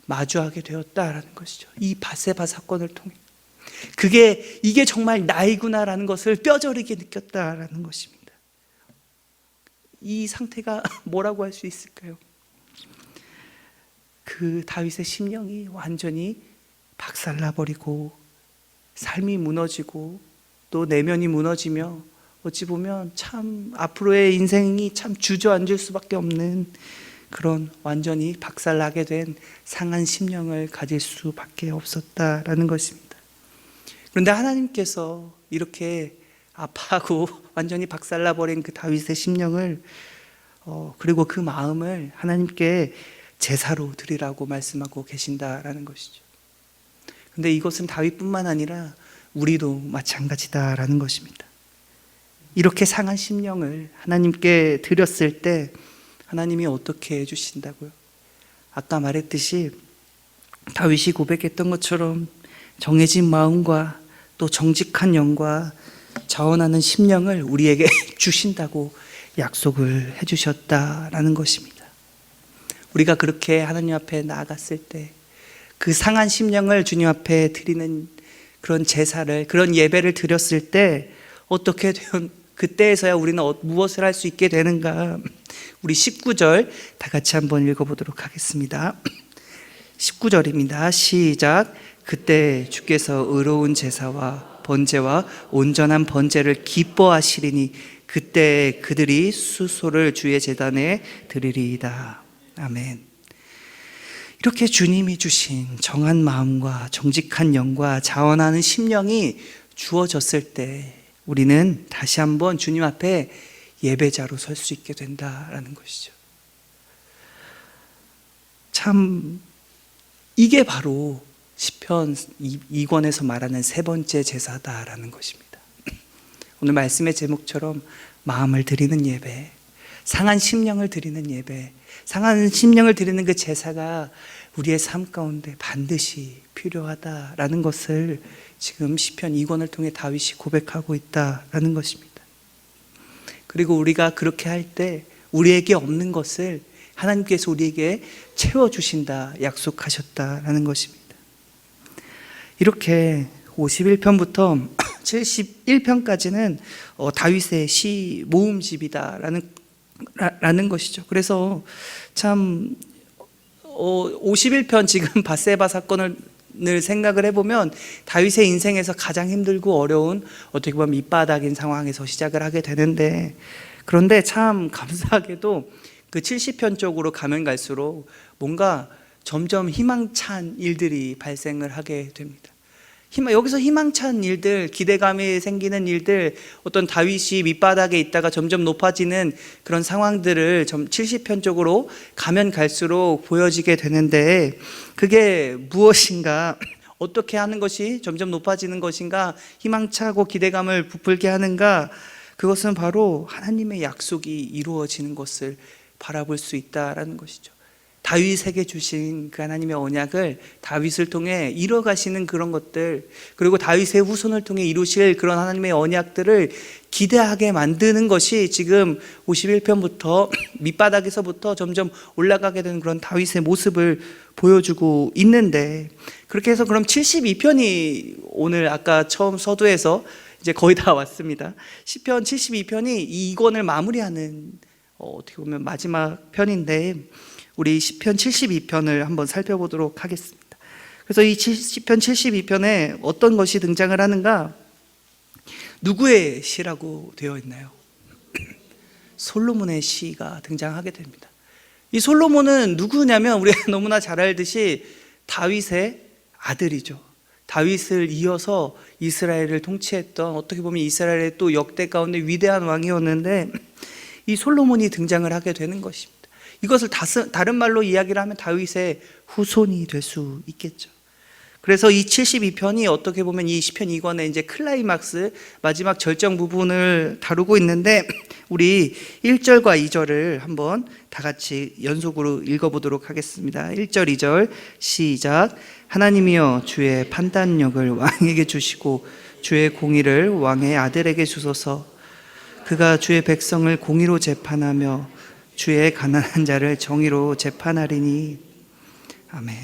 마주하게 되었다라는 것이죠. 이 밧세바 사건을 통해 이게 정말 나이구나라는 것을 뼈저리게 느꼈다라는 것입니다. 이 상태가 뭐라고 할 수 있을까요? 그 다윗의 심령이 완전히 박살나버리고 삶이 무너지고 또 내면이 무너지며, 어찌 보면 참 앞으로의 인생이 참 주저앉을 수밖에 없는 그런 완전히 박살나게 된 상한 심령을 가질 수밖에 없었다라는 것입니다. 그런데 하나님께서 이렇게 아파하고 완전히 박살나버린 그 다윗의 심령을 그리고 그 마음을 하나님께 제사로 드리라고 말씀하고 계신다라는 것이죠. 근데 이것은 다윗뿐만 아니라 우리도 마찬가지다라는 것입니다. 이렇게 상한 심령을 하나님께 드렸을 때 하나님이 어떻게 해주신다고요? 아까 말했듯이 다윗이 고백했던 것처럼 정해진 마음과 또 정직한 영과 자원하는 심령을 우리에게 주신다고 약속을 해주셨다라는 것입니다. 우리가 그렇게 하나님 앞에 나아갔을 때 그 상한 심령을 주님 앞에 드리는 그런 제사를, 그런 예배를 드렸을 때 어떻게 되면 그때에서야 우리는 무엇을 할 수 있게 되는가? 우리 19절 다 같이 한번 읽어보도록 하겠습니다. 19절입니다. 시작. 그때 주께서 의로운 제사와 번제와 온전한 번제를 기뻐하시리니 그때 그들이 수소를 주의 제단에 드리리이다. 아멘. 이렇게 주님이 주신 정한 마음과 정직한 영과 자원하는 심령이 주어졌을 때 우리는 다시 한번 주님 앞에 예배자로 설 수 있게 된다라는 것이죠. 참 이게 바로 시편 2권에서 말하는 세 번째 제사다라는 것입니다. 오늘 말씀의 제목처럼 마음을 드리는 예배, 상한 심령을 드리는 예배, 상한 심령을 드리는 그 제사가 우리의 삶 가운데 반드시 필요하다라는 것을 지금 시편 2권을 통해 다윗이 고백하고 있다라는 것입니다. 그리고 우리가 그렇게 할 때 우리에게 없는 것을 하나님께서 우리에게 채워주신다 약속하셨다라는 것입니다. 이렇게 51편부터 71편까지는 다윗의 시 모음집이다라는 것이죠. 그래서 참 51편 지금 밧세바 사건을 생각을 해보면 다윗의 인생에서 가장 힘들고 어려운, 어떻게 보면 밑바닥인 상황에서 시작을 하게 되는데, 그런데 참 감사하게도 그 70편 쪽으로 가면 갈수록 뭔가 점점 희망찬 일들이 발생을 하게 됩니다. 여기서 희망찬 일들, 기대감이 생기는 일들, 어떤 다윗이 밑바닥에 있다가 점점 높아지는 그런 상황들을 70편 쪽으로 가면 갈수록 보여지게 되는데, 그게 무엇인가? 어떻게 하는 것이 점점 높아지는 것인가, 희망차고 기대감을 부풀게 하는가? 그것은 바로 하나님의 약속이 이루어지는 것을 바라볼 수 있다라는 것이죠. 다윗에게 주신 그 하나님의 언약을 다윗을 통해 이뤄가시는 그런 것들, 그리고 다윗의 후손을 통해 이루실 그런 하나님의 언약들을 기대하게 만드는 것이 지금 51편부터 밑바닥에서부터 점점 올라가게 되는 그런 다윗의 모습을 보여주고 있는데, 그렇게 해서 그럼 72편이 오늘 아까 처음 서두에서 이제 거의 다 왔습니다. 시편 72편이 이 2권을 마무리하는 어떻게 보면 마지막 편인데, 우리 시편 72편을 한번 살펴보도록 하겠습니다. 그래서 이 시편 72편에 어떤 것이 등장을 하는가? 누구의 시라고 되어 있나요? 솔로몬의 시가 등장하게 됩니다. 이 솔로몬은 누구냐면 우리가 너무나 잘 알듯이 다윗의 아들이죠. 다윗을 이어서 이스라엘을 통치했던, 어떻게 보면 이스라엘의 또 역대 가운데 위대한 왕이었는데, 이 솔로몬이 등장을 하게 되는 것입니다. 이것을 다른 말로 이야기를 하면 다윗의 후손이 될 수 있겠죠. 그래서 이 72편이 어떻게 보면 이 시편 2권의 이제 클라이막스, 마지막 절정 부분을 다루고 있는데, 우리 1절과 2절을 한번 다 같이 연속으로 읽어보도록 하겠습니다. 1절 2절 시작. 하나님이여 주의 판단력을 왕에게 주시고 주의 공의를 왕의 아들에게 주소서. 그가 주의 백성을 공의로 재판하며 주의 가난한 자를 정의로 재판하리니. 아멘.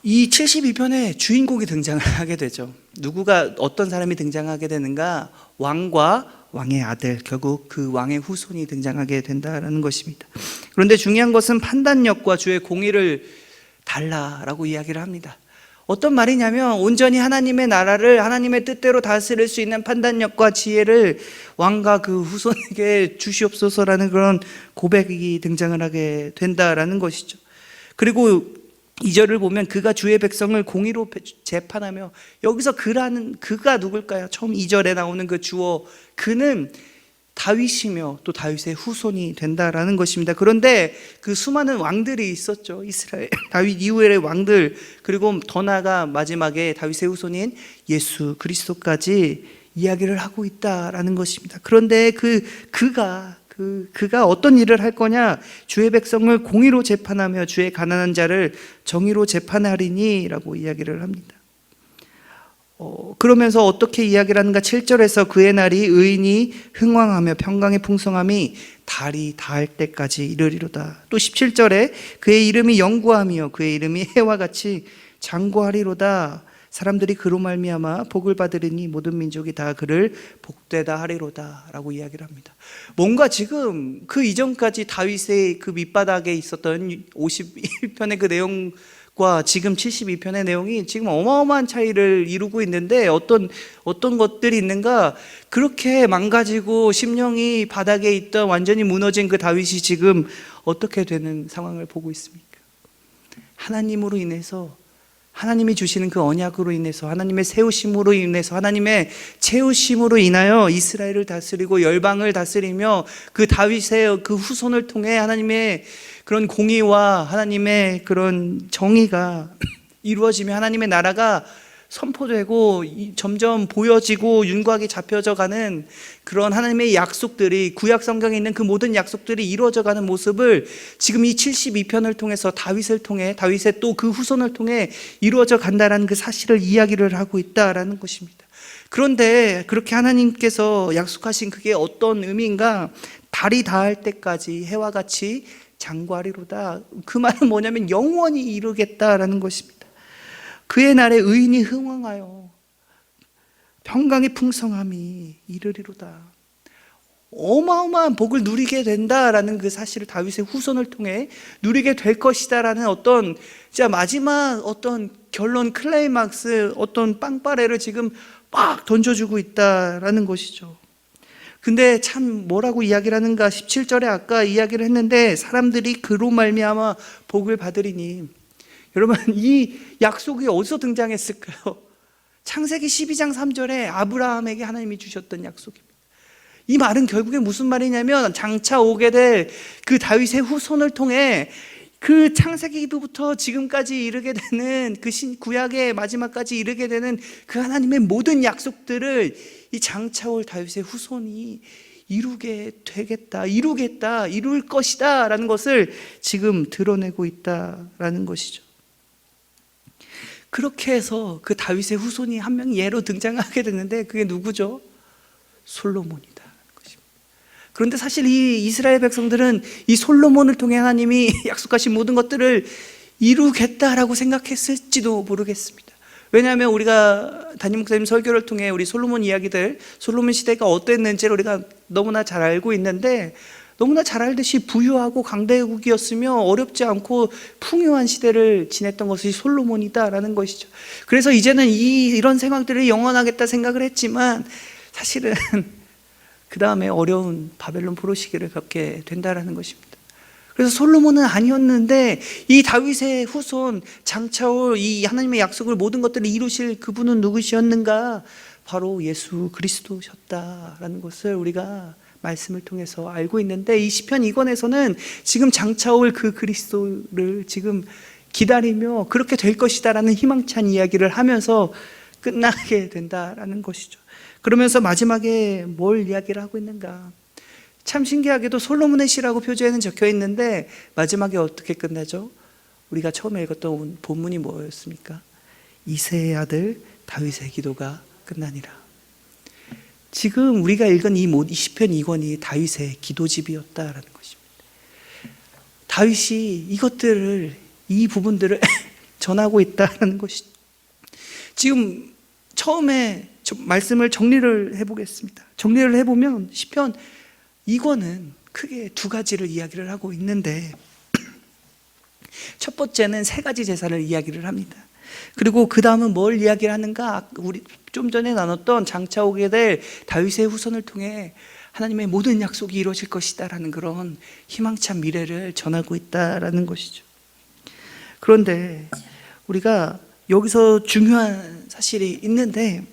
이 72편에 주인공이 등장을 하게 되죠. 누구가, 어떤 사람이 등장하게 되는가? 왕과 왕의 아들, 결국 그 왕의 후손이 등장하게 된다는 것입니다. 그런데 중요한 것은 판단력과 주의 공의를 달라라고 이야기를 합니다. 어떤 말이냐면 온전히 하나님의 나라를 하나님의 뜻대로 다스릴 수 있는 판단력과 지혜를 왕과 그 후손에게 주시옵소서라는 그런 고백이 등장을 하게 된다라는 것이죠. 그리고 2절을 보면 그가 주의 백성을 공의로 재판하며, 여기서 그가 누굴까요? 처음 2절에 나오는 그 주어 그는 다윗이며 또 다윗의 후손이 된다라는 것입니다. 그런데 그 수많은 왕들이 있었죠. 이스라엘 다윗 이후의 왕들, 그리고 더 나아가 마지막에 다윗의 후손인 예수 그리스도까지 이야기를 하고 있다라는 것입니다. 그런데 그가 어떤 일을 할 거냐? 주의 백성을 공의로 재판하며 주의 가난한 자를 정의로 재판하리니 라고 이야기를 합니다. 그러면서 어떻게 이야기를 하는가? 7절에서 그의 날이 의인이 흥왕하며 평강의 풍성함이 달이 닿을 때까지 이르리로다. 또 17절에 그의 이름이 영구하며 그의 이름이 해와 같이 장구하리로다. 사람들이 그로 말미암아 복을 받으리니 모든 민족이 다 그를 복되다 하리로다 라고 이야기를 합니다. 뭔가 지금 그 이전까지 다윗의 그 밑바닥에 있었던 51편의 그 내용과 지금 72편의 내용이 지금 어마어마한 차이를 이루고 있는데, 어떤 것들이 있는가? 그렇게 망가지고 심령이 바닥에 있던, 완전히 무너진 그 다윗이 지금 어떻게 되는 상황을 보고 있습니까? 하나님으로 인해서, 하나님이 주시는 그 언약으로 인해서, 하나님의 세우심으로 인해서, 하나님의 채우심으로 인하여 이스라엘을 다스리고 열방을 다스리며 그 다윗의 그 후손을 통해 하나님의 그런 공의와 하나님의 그런 정의가 이루어지며 하나님의 나라가 선포되고 점점 보여지고 윤곽이 잡혀져 가는 그런 하나님의 약속들이, 구약 성경에 있는 그 모든 약속들이 이루어져 가는 모습을 지금 이 72편을 통해서 다윗을 통해, 다윗의 또 그 후손을 통해 이루어져 간다라는 그 사실을 이야기를 하고 있다라는 것입니다. 그런데 그렇게 하나님께서 약속하신 그게 어떤 의미인가? 달이 닿을 때까지 해와 같이 장구하리로다. 그 말은 뭐냐면 영원히 이루겠다라는 것입니다. 그의 날에 의인이 흥왕하여 평강의 풍성함이 이르리로다. 어마어마한 복을 누리게 된다라는 그 사실을 다윗의 후손을 통해 누리게 될 것이다라는 어떤 진짜 마지막 어떤 결론, 클라이막스, 어떤 빵빠레를 지금 막 던져주고 있다라는 것이죠. 근데 참 뭐라고 이야기를 하는가? 17절에 아까 이야기를 했는데 사람들이 그로 말미암아 복을 받으리니. 여러분, 이 약속이 어디서 등장했을까요? 창세기 12장 3절에 아브라함에게 하나님이 주셨던 약속입니다. 이 말은 결국에 무슨 말이냐면 장차 오게 될 그 다윗의 후손을 통해 그 창세기부터 지금까지 이르게 되는 그 구약의 마지막까지 이르게 되는 그 하나님의 모든 약속들을 이 장차올 다윗의 후손이 이루게 되겠다, 이루겠다, 이룰 것이다 라는 것을 지금 드러내고 있다라는 것이죠. 그렇게 해서 그 다윗의 후손이 한 명 예로 등장하게 됐는데 그게 누구죠? 솔로몬이다. 그런데 사실 이 이스라엘 백성들은 이 솔로몬을 통해 하나님이 약속하신 모든 것들을 이루겠다라고 생각했을지도 모르겠습니다. 왜냐하면 우리가 담임 목사님 설교를 통해 우리 솔로몬 이야기들, 솔로몬 시대가 어땠는지를 우리가 너무나 잘 알고 있는데, 너무나 잘 알듯이 부유하고 강대국이었으며 어렵지 않고 풍요한 시대를 지냈던 것이 솔로몬이다라는 것이죠. 그래서 이제는 이런 생각들을 영원하겠다 생각을 했지만 사실은 그 다음에 어려운 바벨론 포로 시기를 겪게 된다라는 것입니다. 그래서 솔로몬은 아니었는데 이 다윗의 후손 장차올 이 하나님의 약속을 모든 것들을 이루실 그분은 누구시었는가? 바로 예수 그리스도셨다라는 것을 우리가 말씀을 통해서 알고 있는데, 이 시편 2권에서는 지금 장차올 그 그리스도를 지금 기다리며 그렇게 될 것이다라는 희망찬 이야기를 하면서 끝나게 된다라는 것이죠. 그러면서 마지막에 뭘 이야기를 하고 있는가? 참 신기하게도 솔로몬의 시라고 표제에는 적혀 있는데 마지막에 어떻게 끝나죠? 우리가 처음에 읽었던 본문이 뭐였습니까? 이새의 아들 다윗의 기도가 끝나니라. 지금 우리가 읽은 이 시편 2권이 다윗의 기도집이었다라는 것입니다. 다윗이 이 부분들을 전하고 있다는 것이죠. 지금 처음에 말씀을 정리를 해보겠습니다. 정리를 해보면 시편 2권은 크게 두 가지를 이야기를 하고 있는데, 첫 번째는 세 가지 제사를 이야기를 합니다. 그리고 그 다음은 뭘 이야기를 하는가? 우리 좀 전에 나눴던 장차 오게 될 다윗의 후손을 통해 하나님의 모든 약속이 이루어질 것이다라는 그런 희망찬 미래를 전하고 있다라는 것이죠. 그런데 우리가 여기서 중요한 사실이 있는데,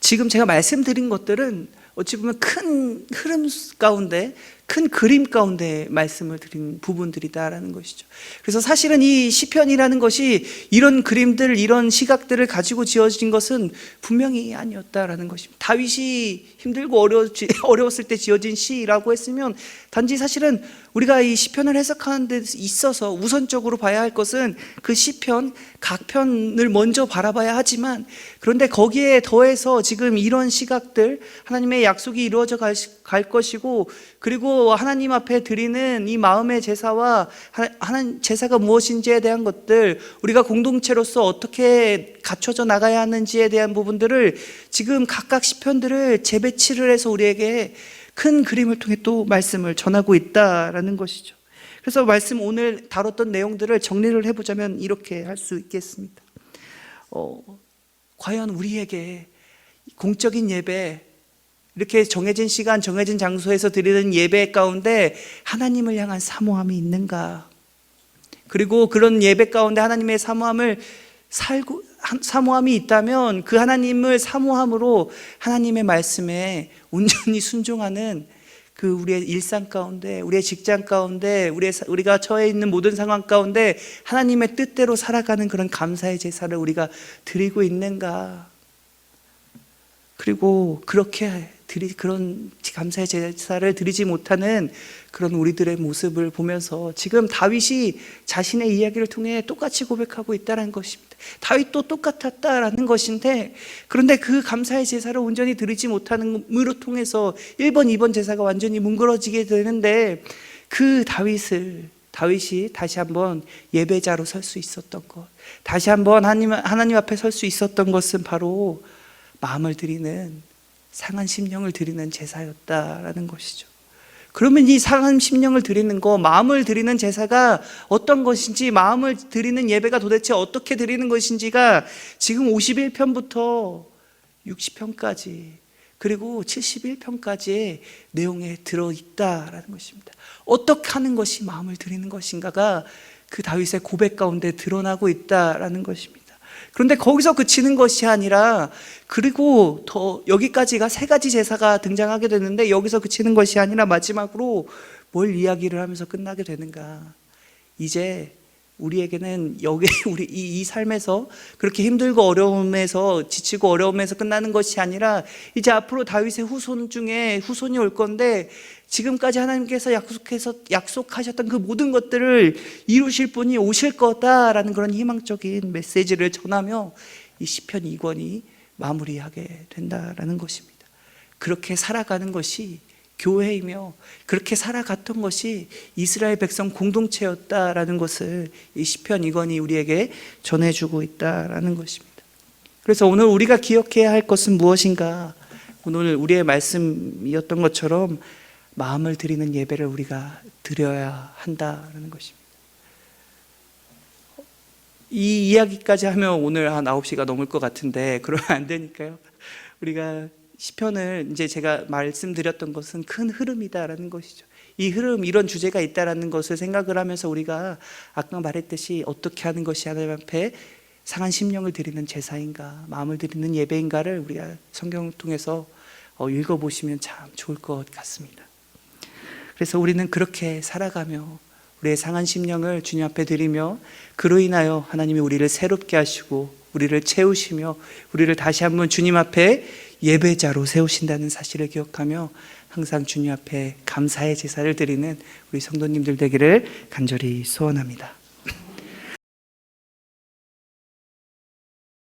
지금 제가 말씀드린 것들은 어찌 보면 큰 흐름 가운데, 큰 그림 가운데 말씀을 드린 부분들이다라는 것이죠. 그래서 사실은 이 시편이라는 것이 이런 그림들, 이런 시각들을 가지고 지어진 것은 분명히 아니었다라는 것입니다. 다윗이 힘들고 어려웠을 때 지어진 시라고 했으면 단지 사실은 우리가 이 시편을 해석하는 데 있어서 우선적으로 봐야 할 것은 그 시편 각 편을 먼저 바라봐야 하지만, 그런데 거기에 더해서 지금 이런 시각들, 하나님의 약속이 이루어져 갈 것이고, 그리고 하나님 앞에 드리는 이 마음의 제사와 하나님 제사가 무엇인지에 대한 것들, 우리가 공동체로서 어떻게 갖춰져 나가야 하는지에 대한 부분들을 지금 각각 시편들을 재배치를 해서 우리에게 큰 그림을 통해 또 말씀을 전하고 있다라는 것이죠. 그래서 말씀 오늘 다뤘던 내용들을 정리를 해보자면 이렇게 할 수 있겠습니다. 과연 우리에게 공적인 예배, 이렇게 정해진 시간, 정해진 장소에서 드리는 예배 가운데 하나님을 향한 사모함이 있는가? 그리고 그런 예배 가운데 하나님의 사모함이 있다면 그 하나님을 사모함으로 하나님의 말씀에 온전히 순종하는 그 우리의 일상 가운데, 우리의 직장 가운데, 우리가 처해 있는 모든 상황 가운데 하나님의 뜻대로 살아가는 그런 감사의 제사를 우리가 드리고 있는가? 그리고 그런 감사의 제사를 드리지 못하는 그런 우리들의 모습을 보면서 지금 다윗이 자신의 이야기를 통해 똑같이 고백하고 있다는 것입니다. 다윗도 똑같았다라는 것인데, 그런데 그 감사의 제사를 온전히 드리지 못함으로 통해서 1번, 2번 제사가 완전히 뭉그러지게 되는데, 그 다윗이 다시 한번 예배자로 설 수 있었던 것, 다시 한번 하나님 앞에 설 수 있었던 것은 바로 마음을 드리는, 상한 심령을 드리는 제사였다라는 것이죠. 그러면 이 상한 심령을 드리는 거, 마음을 드리는 제사가 어떤 것인지, 마음을 드리는 예배가 도대체 어떻게 드리는 것인지가 지금 51편부터 60편까지 그리고 71편까지의 내용에 들어있다라는 것입니다. 어떻게 하는 것이 마음을 드리는 것인가가 그 다윗의 고백 가운데 드러나고 있다라는 것입니다. 그런데 거기서 그치는 것이 아니라, 그리고 더 여기까지가 세 가지 제사가 등장하게 되는데 여기서 그치는 것이 아니라 마지막으로 뭘 이야기를 하면서 끝나게 되는가? 이제 우리에게는 여기 우리 이 삶에서 그렇게 힘들고 어려움에서 지치고 어려움에서 끝나는 것이 아니라 이제 앞으로 다윗의 후손 중에 후손이 올 건데 지금까지 하나님께서 약속하셨던 그 모든 것들을 이루실 분이 오실 거다라는 그런 희망적인 메시지를 전하며 이 시편 2권이 마무리하게 된다라는 것입니다. 그렇게 살아가는 것이 교회이며 그렇게 살아갔던 것이 이스라엘 백성 공동체였다라는 것을 이 시편 2권이 우리에게 전해주고 있다라는 것입니다. 그래서 오늘 우리가 기억해야 할 것은 무엇인가? 오늘 우리의 말씀이었던 것처럼 마음을 드리는 예배를 우리가 드려야 한다라는 것입니다. 이 이야기까지 하면 오늘 한 9시가 넘을 것 같은데 그러면 안 되니까요. 우리가 시편을 이제 제가 말씀드렸던 것은 큰 흐름이다라는 것이죠. 이 흐름, 이런 주제가 있다라는 것을 생각을 하면서 우리가 아까 말했듯이 어떻게 하는 것이 하나님 앞에 상한 심령을 드리는 제사인가, 마음을 드리는 예배인가를 우리가 성경을 통해서 읽어보시면 참 좋을 것 같습니다. 그래서 우리는 그렇게 살아가며 우리의 상한 심령을 주님 앞에 드리며 그로 인하여 하나님이 우리를 새롭게 하시고 우리를 채우시며 우리를 다시 한번 주님 앞에 예배자로 세우신다는 사실을 기억하며 항상 주님 앞에 감사의 제사를 드리는 우리 성도님들 되기를 간절히 소원합니다.